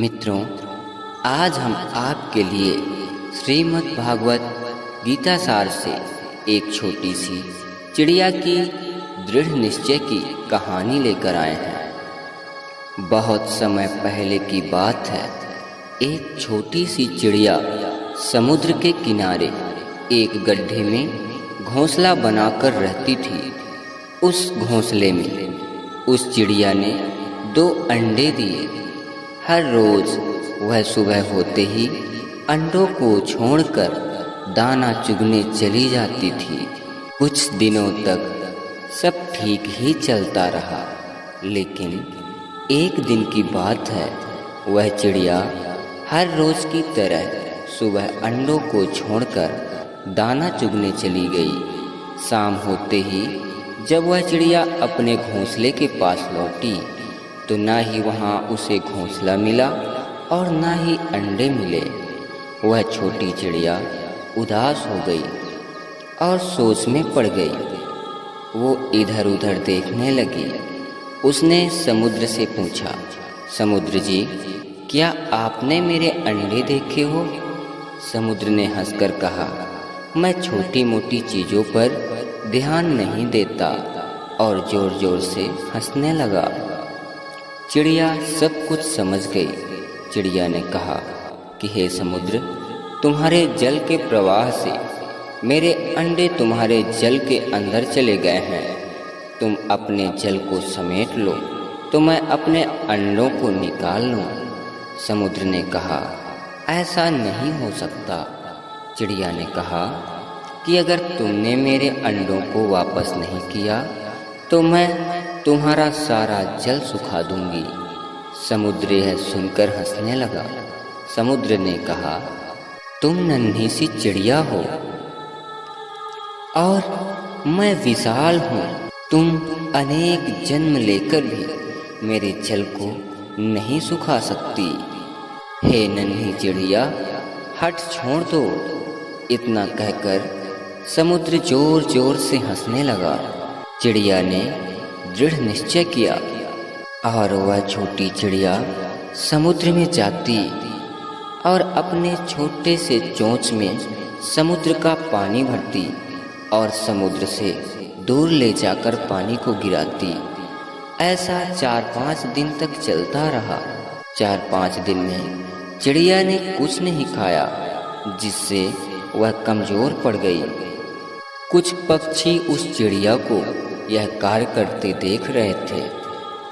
मित्रों, आज हम आपके लिए श्रीमद् भागवत गीता सार से एक छोटी सी चिड़िया की दृढ़ निश्चय की कहानी लेकर आए हैं। बहुत समय पहले की बात है। एक छोटी सी चिड़िया समुद्र के किनारे एक गड्ढे में घोंसला बनाकर रहती थी। उस घोंसले में उस चिड़िया ने 2 अंडे दिए। हर रोज वह सुबह होते ही अंडों को छोड़कर दाना चुगने चली जाती थी। कुछ दिनों तक सब ठीक ही चलता रहा, लेकिन एक दिन की बात है, वह चिड़िया हर रोज की तरह सुबह अंडों को छोड़कर दाना चुगने चली गई। शाम होते ही जब वह चिड़िया अपने घोंसले के पास लौटी तो ना ही वहाँ उसे घोंसला मिला और ना ही अंडे मिले। वह छोटी चिड़िया उदास हो गई और सोच में पड़ गई। वो इधर उधर देखने लगी। उसने समुद्र से पूछा, समुद्र जी, क्या आपने मेरे अंडे देखे हो? समुद्र ने हंसकर कहा, मैं छोटी मोटी चीज़ों पर ध्यान नहीं देता, और जोर जोर से हंसने लगा। चिड़िया सब कुछ समझ गई। चिड़िया ने कहा कि हे समुद्र, तुम्हारे जल के प्रवाह से मेरे अंडे तुम्हारे जल के अंदर चले गए हैं। तुम अपने जल को समेट लो तो मैं अपने अंडों को निकाल लूँ। समुद्र ने कहा, ऐसा नहीं हो सकता। चिड़िया ने कहा कि अगर तुमने मेरे अंडों को वापस नहीं किया तो मैं तुम्हारा सारा जल सुखा दूंगी। समुद्र यह सुनकर हंसने लगा। समुद्र ने कहा, तुम नन्ही सी चिड़िया हो और मैं विशाल हूँ। तुम अनेक जन्म लेकर भी मेरे जल को नहीं सुखा सकती। हे नन्ही चिड़िया, हट छोड़ दो। इतना कहकर समुद्र जोर जोर से हंसने लगा। चिड़िया ने दृढ़ निश्चय किया और वह छोटी चिड़िया समुद्र में जाती और अपने छोटे से चोंच में समुद्र का पानी भरती और समुद्र से दूर ले जाकर पानी को गिराती। ऐसा 4-5 दिन तक चलता रहा। 4-5 दिन में चिड़िया ने कुछ नहीं खाया, जिससे वह कमजोर पड़ गई। कुछ पक्षी उस चिड़िया को यह कार्य करते देख रहे थे।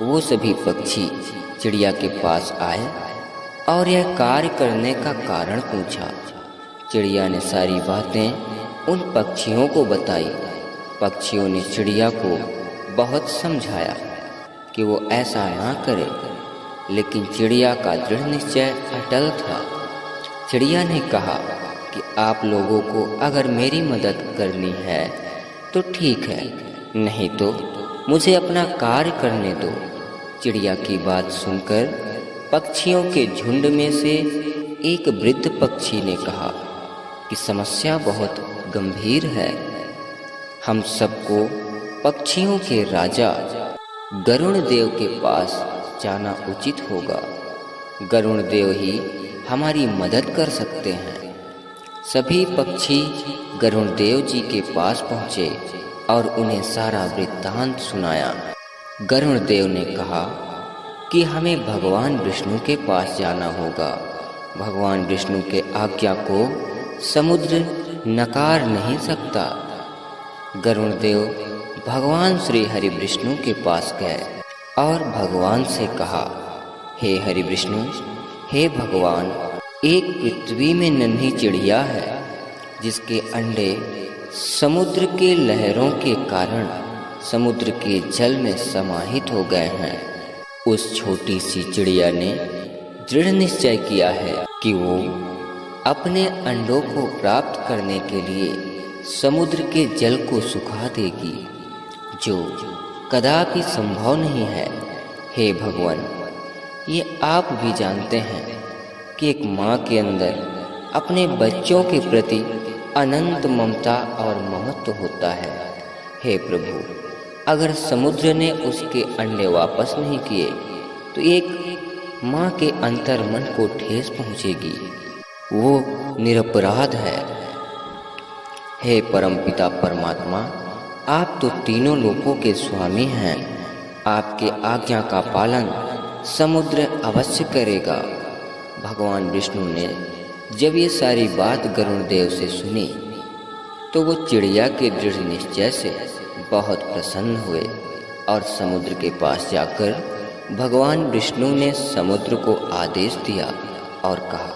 वो सभी पक्षी चिड़िया के पास आए और यह कार्य करने का कारण पूछा। चिड़िया ने सारी बातें उन पक्षियों को बताई। पक्षियों ने चिड़िया को बहुत समझाया कि वो ऐसा ना करे, लेकिन चिड़िया का दृढ़ निश्चय अटल था। चिड़िया ने कहा कि आप लोगों को अगर मेरी मदद करनी है तो ठीक है, नहीं तो मुझे अपना कार्य करने दो। चिड़िया की बात सुनकर पक्षियों के झुंड में से एक वृद्ध पक्षी ने कहा कि समस्या बहुत गंभीर है। हम सबको पक्षियों के राजा गरुण देव के पास जाना उचित होगा। गरुण देव ही हमारी मदद कर सकते हैं। सभी पक्षी गरुण देव जी के पास पहुँचे और उन्हें सारा वृत्तांत सुनाया। गरुण देव ने कहा कि हमें भगवान विष्णु के पास जाना होगा। भगवान विष्णु के आज्ञा को समुद्र नकार नहीं सकता। गरुण देव भगवान श्री हरि विष्णु के पास गए और भगवान से कहा, हे हरि विष्णु, हे भगवान, एक पृथ्वी में नन्ही चिड़िया है जिसके अंडे समुद्र के लहरों के कारण समुद्र के जल में समाहित हो गए हैं। उस छोटी सी चिड़िया ने दृढ़ निश्चय किया है कि वो अपने अंडों को प्राप्त करने के लिए समुद्र के जल को सुखा देगी, जो कदापि संभव नहीं है। हे भगवान, ये आप भी जानते हैं कि एक माँ के अंदर अपने बच्चों के प्रति अनंत ममता और महत्व होता है। हे प्रभु, अगर समुद्र ने उसके अंडे वापस नहीं किए तो एक माँ के अंतर मन को ठेस पहुँचेगी, वो निरपराध है। हे परमपिता परमात्मा, आप तो तीनों लोकों के स्वामी हैं। आपके आज्ञा का पालन समुद्र अवश्य करेगा। भगवान विष्णु ने जब ये सारी बात गरुड़ देव से सुनी तो वो चिड़िया के दृढ़ निश्चय से बहुत प्रसन्न हुए और समुद्र के पास जाकर भगवान विष्णु ने समुद्र को आदेश दिया और कहा,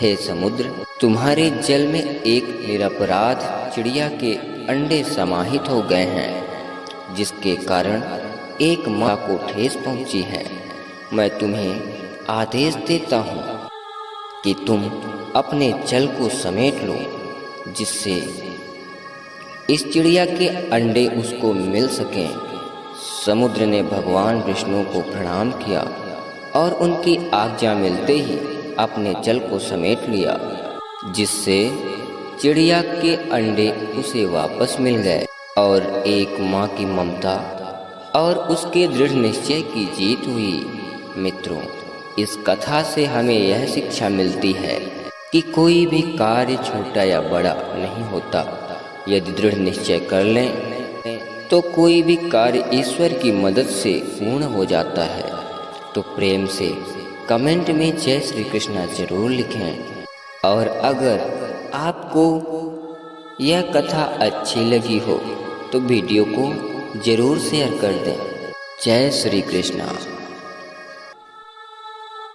हे समुद्र, तुम्हारे जल में एक निरपराध चिड़िया के अंडे समाहित हो गए हैं, जिसके कारण एक माँ को ठेस पहुंची है। मैं तुम्हें आदेश देता हूँ कि तुम अपने जल को समेट लो, जिससे इस चिड़िया के अंडे उसको मिल सकें। समुद्र ने भगवान विष्णु को प्रणाम किया और उनकी आज्ञा मिलते ही अपने जल को समेट लिया, जिससे चिड़िया के अंडे उसे वापस मिल गए और एक माँ की ममता और उसके दृढ़ निश्चय की जीत हुई। मित्रों, इस कथा से हमें यह शिक्षा मिलती है कि कोई भी कार्य छोटा या बड़ा नहीं होता। यदि दृढ़ निश्चय कर लें तो कोई भी कार्य ईश्वर की मदद से पूर्ण हो जाता है। तो प्रेम से कमेंट में जय श्री कृष्णा जरूर लिखें और अगर आपको यह कथा अच्छी लगी हो तो वीडियो को जरूर शेयर कर दें। जय श्री कृष्णा।